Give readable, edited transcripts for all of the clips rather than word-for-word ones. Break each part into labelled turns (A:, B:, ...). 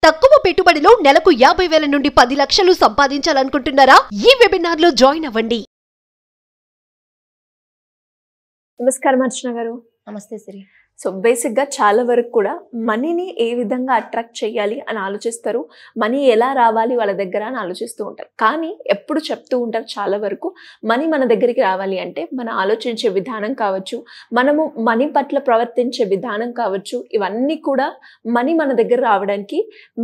A: తక్కువ పెట్టుబడిలో నెలకు 50,000 నుండి 10 లక్షలు సంపాదించాలనుకుంటున్నారా? ఈ వెబినార్ లో జాయిన్ అవ్వండి.
B: నమస్కారం అర్చన గారు.
C: నమస్తే సిరి.
B: సో బేసిక్గా చాలా వరకు కూడా మనీని ఏ విధంగా అట్రాక్ట్ చేయాలి అని ఆలోచిస్తారు, మనీ ఎలా రావాలి వాళ్ళ దగ్గర అని ఆలోచిస్తూ ఉంటారు. కానీ ఎప్పుడు చెప్తూ ఉంటారు చాలా వరకు మనీ మన దగ్గరికి రావాలి అంటే మన ఆలోచించే విధానం కావచ్చు, మనము మనీ పట్ల ప్రవర్తించే విధానం కావచ్చు, ఇవన్నీ కూడా మనీ మన దగ్గర రావడానికి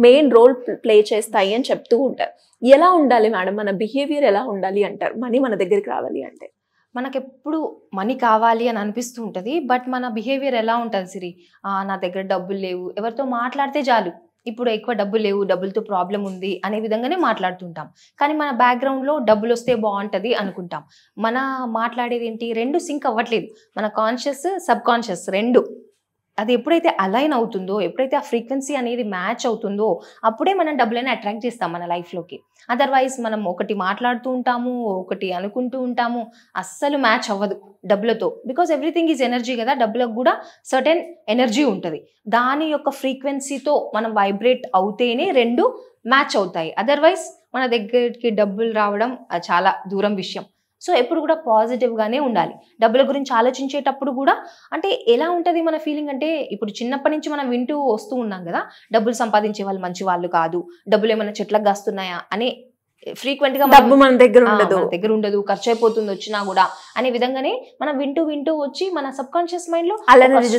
B: మెయిన్ రోల్ ప్లే చేస్తాయి అని చెప్తూ ఉంటారు. ఎలా ఉండాలి మేడం, మన బిహేవియర్ ఎలా ఉండాలి అంటారు మనీ మన దగ్గరికి రావాలి అంటే?
C: మనకెప్పుడు మనీ కావాలి అని అనిపిస్తూ ఉంటుంది, బట్ మన బిహేవియర్ ఎలా ఉంటుంది సిరి? నా దగ్గర డబ్బులు లేవు, ఎవరితో మాట్లాడితే చాలు ఇప్పుడు ఎక్కువ డబ్బులు లేవు, డబ్బులతో ప్రాబ్లం ఉంది అనే విధంగానే మాట్లాడుతుంటాం. కానీ మన బ్యాక్గ్రౌండ్లో డబ్బులు వస్తే బాగుంటుంది అనుకుంటాం. మన మాట్లాడేది ఏంటి, రెండు సింక్ అవ్వట్లేదు. మన కాన్షియస్ సబ్ కాన్షియస్ రెండు అది ఎప్పుడైతే అలైన్ అవుతుందో, ఎప్పుడైతే ఆ ఫ్రీక్వెన్సీ అనేది మ్యాచ్ అవుతుందో అప్పుడే మనం డబ్బులని అట్రాక్ట్ చేస్తాం మన లైఫ్లోకి. అదర్వైజ్ మనం ఒకటి మాట్లాడుతూ ఉంటాము, ఒకటి అనుకుంటూ ఉంటాము, అస్సలు మ్యాచ్ అవ్వదు డబ్బులతో. బికాజ్ ఎవ్రీథింగ్ ఈజ్ ఎనర్జీ కదా, డబ్బులకు కూడా సర్టెన్ ఎనర్జీ ఉంటుంది. దాని యొక్క ఫ్రీక్వెన్సీతో మనం వైబ్రేట్ అవుతేనే రెండు మ్యాచ్ అవుతాయి. అదర్వైజ్ మన దగ్గరికి డబ్బులు రావడం చాలా దూరం విషయం. సో ఎప్పుడు కూడా పాజిటివ్గానే ఉండాలి. డబ్బుల గురించి ఆలోచించేటప్పుడు కూడా అంటే ఎలా ఉంటుంది మన ఫీలింగ్ అంటే, ఇప్పుడు చిన్నప్పటి నుంచి మనం వింటూ వస్తూ ఉన్నాం కదా, డబ్బులు సంపాదించే వాళ్ళు మంచి వాళ్ళు కాదు, డబ్బులు ఏమైనా చెట్లకు కాస్తున్నాయా అనే ఫ్రీక్వెంట్గా
B: డబ్బు మన దగ్గర
C: ఉండదు, ఖర్చు అయిపోతుంది వచ్చినా కూడా అనే విధంగానే మనం వింటూ వచ్చి మన సబ్ కాన్షియస్ మైండ్ లో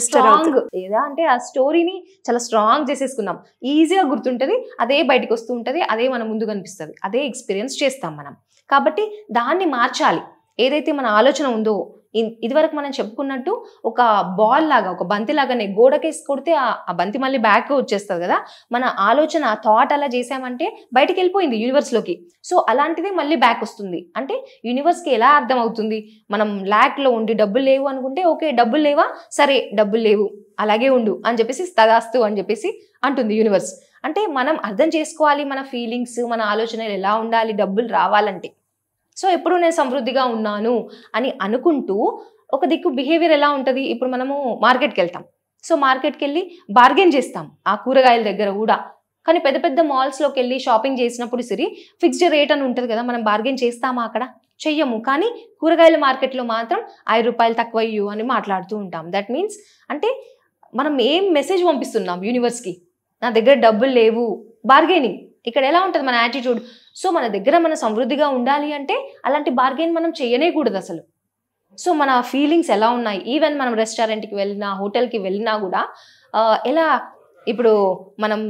C: స్ట్రాంగ్ లేదా అంటే ఆ స్టోరీని చాలా స్ట్రాంగ్ చేసేసుకున్నాం. ఈజీగా గుర్తుంటది, అదే బయటకు వస్తూ ఉంటది, అదే మన ముందు కనిపిస్తుంది, అదే ఎక్స్పీరియన్స్ చేస్తాం మనం. కాబట్టి దాన్ని మార్చాలి. ఏదైతే మన ఆలోచన ఉందో, ఇదివరకు మనం చెప్పుకున్నట్టు ఒక బాల్ లాగా, ఒక బంతి లాగానే గోడకేసి కొడితే ఆ బంతి మళ్ళీ బ్యాక్ వచ్చేస్తుంది కదా. మన ఆలోచన, ఆ థాట్ అలా చేసామంటే బయటికి వెళ్ళిపోయింది యూనివర్స్లోకి. సో అలాంటిదే మళ్ళీ బ్యాక్ వస్తుంది. అంటే యూనివర్స్కి ఎలా అర్థం అవుతుంది, మనం ల్యాక్లో ఉండి డబ్బులు లేవు అనుకుంటే ఓకే డబ్బులు లేవా, సరే డబ్బులు లేవు అలాగే ఉండు అని చెప్పేసి తదాస్తు అని చెప్పేసి అంటుంది యూనివర్స్. అంటే మనం అర్థం చేసుకోవాలి మన ఫీలింగ్స్, మన ఆలోచనలు ఎలా ఉండాలి డబ్బులు రావాలంటే. సో ఎప్పుడు నేను సమృద్ధిగా ఉన్నాను అని అనుకుంటూ ఒక దిక్కు బిహేవియర్ ఎలా ఉంటుంది, ఇప్పుడు మనము మార్కెట్కి వెళ్తాం. సో మార్కెట్కి వెళ్ళి బార్గెన్ చేస్తాం ఆ కూరగాయల దగ్గర కూడా. కానీ పెద్ద పెద్ద మాల్స్లోకి వెళ్ళి షాపింగ్ చేసినప్పుడు సరే ఫిక్స్డ్ రేట్ అని ఉంటుంది కదా, మనం బార్గెన్ చేస్తామా అక్కడ? చెయ్యము. కానీ కూరగాయల మార్కెట్లో మాత్రం 5 రూపాయలు తక్కువ ఇయ్యు అని మాట్లాడుతూ ఉంటాం. దట్ మీన్స్ అంటే మనం ఏం మెసేజ్ పంపిస్తున్నాం యూనివర్స్కి, నా దగ్గర డబ్బులు లేవు, బార్గెనింగ్. ఇక్కడ ఎలా ఉంటుంది మన యాటిట్యూడ్? సో మన దగ్గర మన సమృద్ధిగా ఉండాలి అంటే అలాంటి బార్గెన్ మనం చేయనే కూడదు అసలు. సో మన ఫీలింగ్స్ ఎలా ఉన్నాయి, ఈవెన్ మనం రెస్టారెంట్కి వెళ్ళినా, హోటల్కి వెళ్ళినా కూడా ఎలా, ఇప్పుడు మనం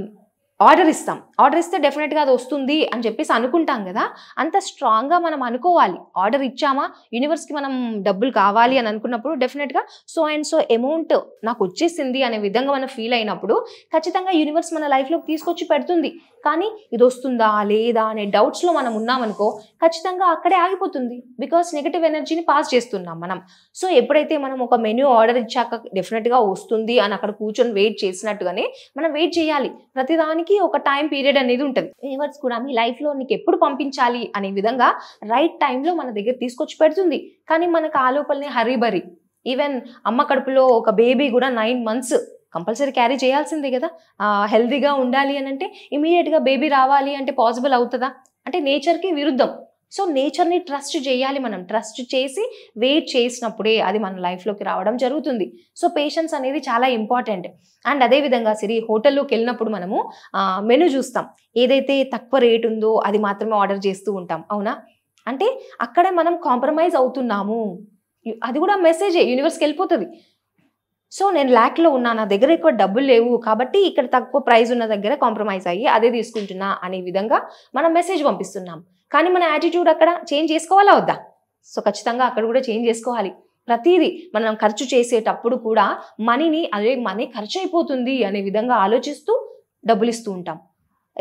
C: ఆర్డర్ ఇస్తాం, ఆర్డర్ ఇస్తే డెఫినెట్గా అది వస్తుంది అని చెప్పేసి అనుకుంటాం కదా. అంత స్ట్రాంగ్గా మనం అనుకోవాలి. ఆర్డర్ ఇచ్చామా, యూనివర్స్కి మనం డబ్బులు కావాలి అని అనుకున్నప్పుడు డెఫినెట్గా సో అండ్ సో అమౌంట్ నాకు వచ్చేసింది అనే విధంగా మనం ఫీల్ అయినప్పుడు ఖచ్చితంగా యూనివర్స్ మన లైఫ్లోకి తీసుకొచ్చి పెడుతుంది. కానీ ఇది వస్తుందా లేదా అనే డౌట్స్లో మనం ఉన్నామనుకో ఖచ్చితంగా అక్కడే ఆగిపోతుంది. బికాస్ నెగిటివ్ ఎనర్జీని పాస్ చేస్తున్నాం మనం. సో ఎప్పుడైతే మనం ఒక మెనూ ఆర్డర్ ఇచ్చాక డెఫినెట్గా వస్తుంది అని అక్కడ కూర్చొని వెయిట్ చేసినట్టుగానే మనం వెయిట్ చేయాలి. ప్రతిదానికి ఒక టైం పీరియడ్ అనేది ఉంటుంది. యూనివర్స్ కూడా మీ లైఫ్లో నీకు ఎప్పుడు పంపించాలి అనే విధంగా రైట్ టైంలో మన దగ్గర తీసుకొచ్చి పెడుతుంది. కానీ మనకు ఆ లోపలనే హరీబరీ. ఈవెన్ అమ్మ కడుపులో ఒక బేబీ కూడా 9 months కంపల్సరీ క్యారీ చేయాల్సిందే కదా. హెల్తీగా ఉండాలి అని అంటే ఇమీడియట్గా బేబీ రావాలి అంటే పాసిబుల్ అవుతుందా? అంటే నేచర్కి విరుద్ధం. సో నేచర్ని ట్రస్ట్ చేయాలి మనం. ట్రస్ట్ చేసి వెయిట్ చేసినప్పుడే అది మన లైఫ్లోకి రావడం జరుగుతుంది. సో పేషెన్స్ అనేది చాలా ఇంపార్టెంట్. అండ్ అదేవిధంగా సరే హోటల్లోకి వెళ్ళినప్పుడు మనము మెనూ చూస్తాం, ఏదైతే తక్కువ రేట్ ఉందో అది మాత్రమే ఆర్డర్ చేస్తూ ఉంటాం, అవునా? అంటే అక్కడే మనం కాంప్రమైజ్ అవుతున్నాము. అది కూడా మెసేజే యూనివర్స్కి వెళ్ళిపోతుంది. సో నేను ల్యాక్లో ఉన్నా, నా దగ్గర ఎక్కువ డబ్బులు లేవు కాబట్టి ఇక్కడ తక్కువ ప్రైస్ ఉన్న దగ్గర కాంప్రమైజ్ అయ్యి అదే తీసుకుంటున్నా అనే విధంగా మనం మెసేజ్ పంపిస్తున్నాం. కానీ మన యాటిట్యూడ్ అక్కడ చేంజ్ చేసుకోవాలా వద్దా? సో ఖచ్చితంగా అక్కడ కూడా చేంజ్ చేసుకోవాలి. ప్రతిదీ మనం ఖర్చు చేసేటప్పుడు కూడా మనీని అదే మనీ ఖర్చు అయిపోతుంది అనే విధంగా ఆలోచిస్తూ డబ్బులు ఇస్తూ ఉంటాం.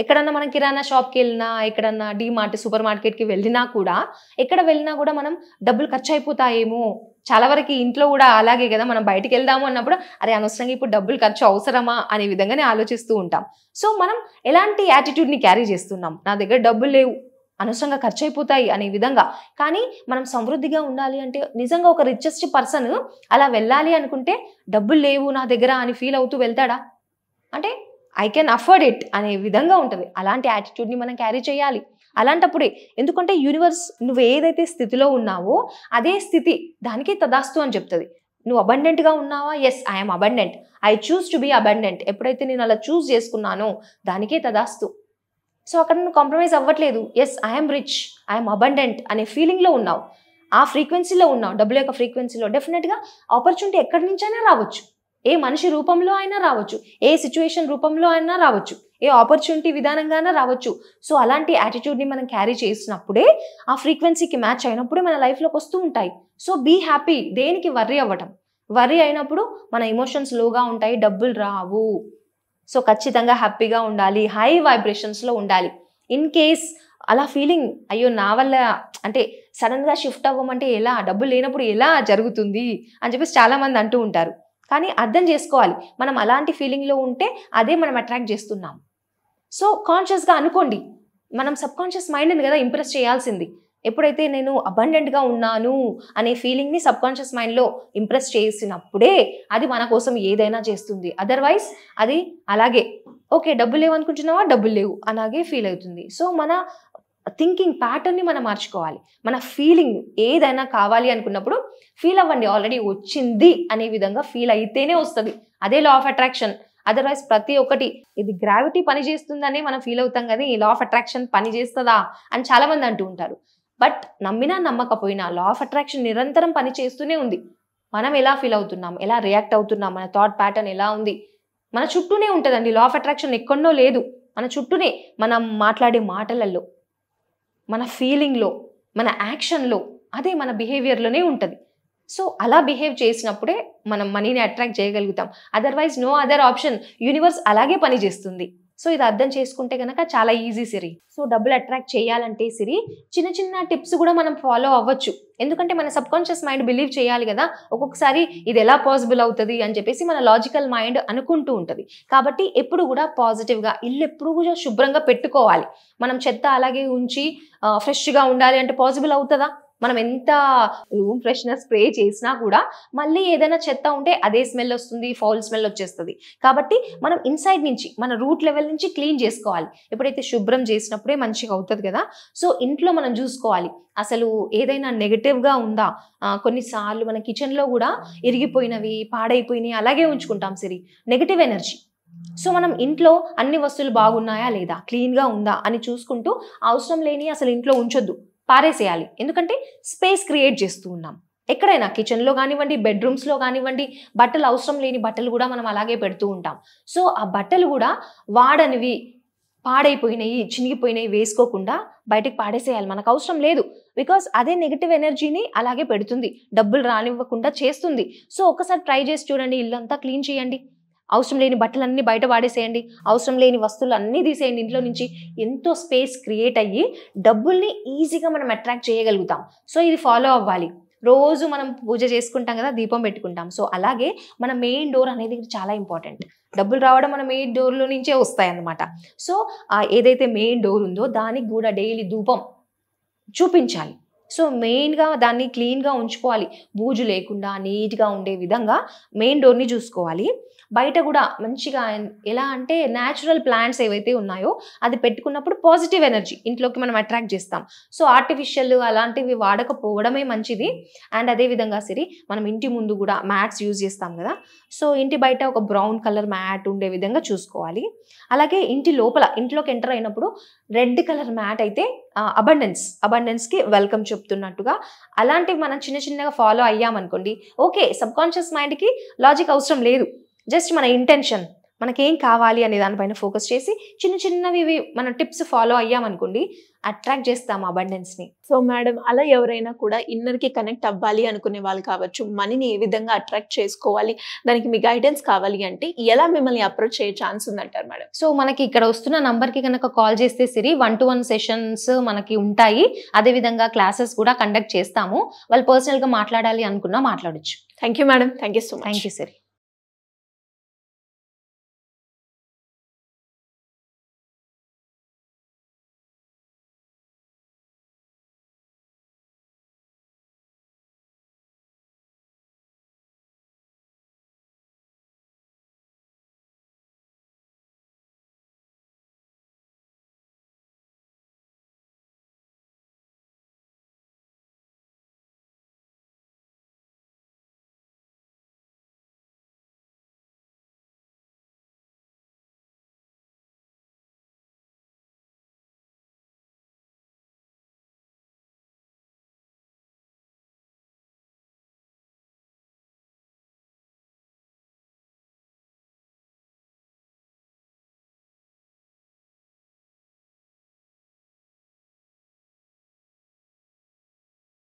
C: ఎక్కడన్నా మనం కిరాణా షాప్కి వెళ్ళినా, ఎక్కడన్నా డీమార్ట్, సూపర్ మార్కెట్కి వెళ్ళినా కూడా, ఎక్కడ వెళ్ళినా కూడా మనం డబ్బులు ఖర్చు అయిపోతాయేమో. చాలా వరకు ఇంట్లో కూడా అలాగే కదా, మనం బయటికి వెళ్దాము అన్నప్పుడు అరే అనవసరంగా ఇప్పుడు డబ్బులు ఖర్చు అవసరమా అనే విధంగానే ఆలోచిస్తూ ఉంటాం. సో మనం ఎలాంటి యాటిట్యూడ్ని క్యారీ చేస్తున్నాం, నా దగ్గర డబ్బులు లేవు, అనవసరంగా ఖర్చు అయిపోతాయి అనే విధంగా. కానీ మనం సమృద్ధిగా ఉండాలి అంటే నిజంగా ఒక రిచెస్ట్ పర్సన్ అలా వెళ్ళాలి అనుకుంటే డబ్బులు లేవు నా దగ్గర అని ఫీల్ అవుతూ వెళ్తాడా? అంటే ఐ కెన్ అఫోర్డ్ ఇట్ అనే విధంగా ఉంటుంది. అలాంటి యాటిట్యూడ్ని మనం క్యారీ చేయాలి. అలాంటప్పుడే, ఎందుకంటే యూనివర్స్ నువ్వు ఏదైతే స్థితిలో ఉన్నావో అదే స్థితి దానికి తదాస్తు అని చెప్తుంది. నువ్వు అబండెంట్గా ఉన్నావా, yes I'm abundant, I choose to be abundant, ఎప్పుడైతే నేను అలా చూస్ చేసుకున్నానో దానికే తదాస్తు. సో అక్కడ నువ్వు కాంప్రమైజ్ అవ్వట్లేదు, yes I'm rich, I'm abundant అనే ఫీలింగ్లో ఉన్నావు, ఆ ఫ్రీక్వెన్సీలో ఉన్నావు, డబ్బుల యొక్క ఫ్రీక్వెన్సీలో. డెఫినెట్గా ఆపర్చునిటీ ఎక్కడి నుంచైనా రావచ్చు, ఏ మనిషి రూపంలో అయినా రావచ్చు, ఏ సిచ్యువేషన్ రూపంలో అయినా రావచ్చు, ఏ ఆపర్చునిటీ విధానంగానే రావచ్చు. సో అలాంటి యాటిట్యూడ్ని మనం క్యారీ చేసినప్పుడే, ఆ ఫ్రీక్వెన్సీకి మ్యాచ్ అయినప్పుడే మన లైఫ్లోకి వస్తూ ఉంటాయి. సో బీ హ్యాపీ, దేనికి వర్రీ అవ్వటం, వర్రీ అయినప్పుడు మన ఎమోషన్స్ లోగా ఉంటాయి, డబ్బులు రావు. సో ఖచ్చితంగా హ్యాపీగా ఉండాలి, హై వైబ్రేషన్స్లో ఉండాలి. ఇన్ కేస్ అలా ఫీలింగ్, అయ్యో నా వల్ల అంటే సడన్గా షిఫ్ట్ అవ్వమంటే ఎలా, డబ్బులు లేనప్పుడు ఎలా జరుగుతుంది అని చెప్పేసి చాలామంది అంటూ ఉంటారు. కానీ అర్థం చేసుకోవాలి, మనం అలాంటి ఫీలింగ్లో ఉంటే అదే మనం అట్రాక్ట్ చేస్తున్నాం. సో కాన్షియస్గా అనుకోండి, మనం సబ్కాన్షియస్ మైండ్ని కదా ఇంప్రెస్ చేయాల్సింది. ఎప్పుడైతే నేను అబండెంట్గా ఉన్నాను అనే ఫీలింగ్ని సబ్కాన్షియస్ మైండ్లో ఇంప్రెస్ చేసినప్పుడే అది మన కోసం ఏదైనా చేస్తుంది. అదర్వైజ్ అది అలాగే, ఓకే డబ్బులు లేవు అనుకుంటున్నావా, డబ్బులు లేవు అలాగే ఫీల్ అవుతుంది. సో మన థింకింగ్ ప్యాటర్న్ని మనం మార్చుకోవాలి. మన ఫీలింగ్ ఏదైనా కావాలి అనుకున్నప్పుడు ఫీల్ అవ్వండి, ఆల్రెడీ వచ్చింది అనే విధంగా ఫీల్ అయితేనే వస్తుంది. అదే లా ఆఫ్ అట్రాక్షన్. అదర్వైజ్ ప్రతి ఒక్కటి, ఇది గ్రావిటీ పని చేస్తుందనే మనం ఫీల్ అవుతాం కానీ ఈ లా ఆఫ్ అట్రాక్షన్ పని చేస్తుందా అని చాలామంది అంటూ ఉంటారు. బట్ నమ్మినా నమ్మకపోయినా లా ఆఫ్ అట్రాక్షన్ నిరంతరం పని చేస్తూనే ఉంది. మనం ఎలా ఫీల్ అవుతున్నాం, ఎలా రియాక్ట్ అవుతున్నాం, మన థాట్ ప్యాటర్న్ ఎలా ఉంది, మన చుట్టూనే ఉంటుందండి. లా ఆఫ్ అట్రాక్షన్ ఎక్కడో లేదు, మన చుట్టూనే, మనం మాట్లాడే మాటలలో, మన ఫీలింగ్లో, మన యాక్షన్లో, అదే మన బిహేవియర్లోనే ఉంటుంది. సో అలా బిహేవ్ చేసినప్పుడే మనం మనీని అట్రాక్ట్ చేయగలుగుతాం. Otherwise no other option, universe అలాగే పని చేస్తుంది. సో ఇది అర్థం చేసుకుంటే కనుక చాలా ఈజీ సిరి. సో డబ్బులు అట్రాక్ట్ చేయాలంటే సిరి చిన్న చిన్న టిప్స్ కూడా మనం ఫాలో అవ్వచ్చు. ఎందుకంటే మన సబ్కాన్షియస్ మైండ్ బిలీవ్ చేయాలి కదా, ఒక్కొక్కసారి ఇది ఎలా పాసిబుల్ అవుతుంది అని చెప్పేసి మన లాజికల్ మైండ్ అనుకుంటూ ఉంటుంది. కాబట్టి ఎప్పుడు కూడా పాజిటివ్గా, ఇల్లు ఎప్పుడు కూడా శుభ్రంగా పెట్టుకోవాలి. మనం చెత్త అలాగే ఉంచి ఫ్రెష్గా ఉండాలి అంటే పాసిబుల్ అవుతుందా? మనం ఎంత రూమ్ ఫ్రెషనర్ స్ప్రే చేసినా కూడా మళ్ళీ ఏదైనా చెత్త ఉంటే అదే స్మెల్ వస్తుంది, ఫౌల్ స్మెల్ వచ్చేస్తుంది. కాబట్టి మనం ఇన్సైడ్ నుంచి, మన రూట్ లెవెల్ నుంచి క్లీన్ చేసుకోవాలి. ఎప్పుడైతే శుభ్రం చేసినప్పుడే మంచిగా అవుతుంది కదా. సో ఇంట్లో మనం చూసుకోవాలి, అసలు ఏదైనా నెగటివ్గా ఉందా. కొన్నిసార్లు మన కిచెన్లో కూడా ఇరిగిపోయినవి, పాడైపోయినవి అలాగే ఉంచుకుంటాం సిరి, నెగటివ్ ఎనర్జీ. సో మనం ఇంట్లో అన్ని వస్తువులు బాగున్నాయా లేదా, క్లీన్గా ఉందా అని చూసుకుంటూ అవసరం లేని అసలు ఇంట్లో ఉంచొద్దు, పారేసేయాలి. ఎందుకంటే స్పేస్ క్రియేట్ చేస్తూ ఉన్నాం. ఎక్కడైనా కిచెన్లో కానివ్వండి, బెడ్రూమ్స్లో కానివ్వండి, బట్టలు అవసరం లేని బట్టలు కూడా మనం అలాగే పెడుతూ ఉంటాం. సో ఆ బట్టలు కూడా వాడనివి, పాడైపోయినాయి, చినిగిపోయినాయి వేసుకోకుండా బయటకు పాడేసేయాలి, మనకు అవసరం లేదు. బికాస్ అదే నెగిటివ్ ఎనర్జీని అలాగే పెడుతుంది, డబ్బులు రానివ్వకుండా చేస్తుంది. సో ఒకసారి ట్రై చేసి చూడండి, ఇల్లంతా క్లీన్ చేయండి, అవసరం లేని బట్టలన్నీ బయట వాడేసేయండి, అవసరం లేని వస్తువులు అన్నీ తీసేయండి ఇంట్లో నుంచి. ఎంతో స్పేస్ క్రియేట్ అయ్యి డబ్బుల్ని ఈజీగా మనం అట్రాక్ట్ చేయగలుగుతాం. సో ఇది ఫాలో అవ్వాలి. రోజు మనం పూజ చేసుకుంటాం కదా, దీపం పెట్టుకుంటాం. సో అలాగే మన మెయిన్ డోర్ అనేది చాలా ఇంపార్టెంట్. డబ్బులు రావడం మన మెయిన్ డోర్లో నుంచే వస్తాయి అన్నమాట. సో ఏదైతే మెయిన్ డోర్ ఉందో దానికి కూడా డైలీ ధూపం చూపించాలి. సో మెయిన్గా దాన్ని క్లీన్గా ఉంచుకోవాలి, బూజు లేకుండా నీట్గా ఉండే విధంగా మెయిన్ డోర్ని చూసుకోవాలి. బయట కూడా మంచిగా, ఎలా అంటే న్యాచురల్ ప్లాంట్స్ ఏవైతే ఉన్నాయో అది పెట్టుకున్నప్పుడు పాజిటివ్ ఎనర్జీ ఇంట్లోకి మనం అట్రాక్ట్ చేస్తాం. సో ఆర్టిఫిషియల్ అలాంటివి వాడకపోవడమే మంచిది. అండ్ అదేవిధంగా సిరి, మనం ఇంటి ముందు కూడా మ్యాట్స్ యూజ్ చేస్తాం కదా, సో ఇంటి బయట ఒక బ్రౌన్ కలర్ మ్యాట్ ఉండే విధంగా చూసుకోవాలి. అలాగే ఇంటి లోపల, ఇంట్లోకి ఎంటర్ అయినప్పుడు రెడ్ కలర్ మ్యాట్ అయితే అబండెన్స్కి వెల్కమ్ చెప్తున్నట్టుగా, అలాంటివి మనం చిన్న చిన్నగా ఫాలో అయ్యామనుకోండి, ఓకే సబ్కాన్షియస్ మైండ్కి లాజిక్ అవసరం లేదు, జస్ట్ మన ఇంటెన్షన్, మనకేం కావాలి అనే దానిపైన ఫోకస్ చేసి చిన్న చిన్నవి మన టిప్స్ ఫాలో అయ్యామనుకోండి, అట్రాక్ట్ చేస్తాం అబండెన్స్ని.
B: సో మేడం, అలా ఎవరైనా కూడా ఇన్నర్కి కనెక్ట్ అవ్వాలి అనుకునే వాళ్ళు కావచ్చు, మనీని ఏ విధంగా అట్రాక్ట్ చేసుకోవాలి, దానికి మీ గైడెన్స్ కావాలి అంటే ఎలా మిమ్మల్ని అప్రోచ్ అయ్యే ఛాన్స్ ఉందంటారు మేడం?
C: సో మనకి ఇక్కడ వస్తున్న నంబర్కి కనుక కాల్ చేస్తే సిరి 1-to-1 సెషన్స్ మనకి ఉంటాయి. అదేవిధంగా క్లాసెస్ కూడా కండక్ట్ చేస్తాము. వాళ్ళు పర్సనల్గా మాట్లాడాలి అనుకున్నా మాట్లాడొచ్చు.
B: Thank you madam, thank you so much.
C: Thank you Siri.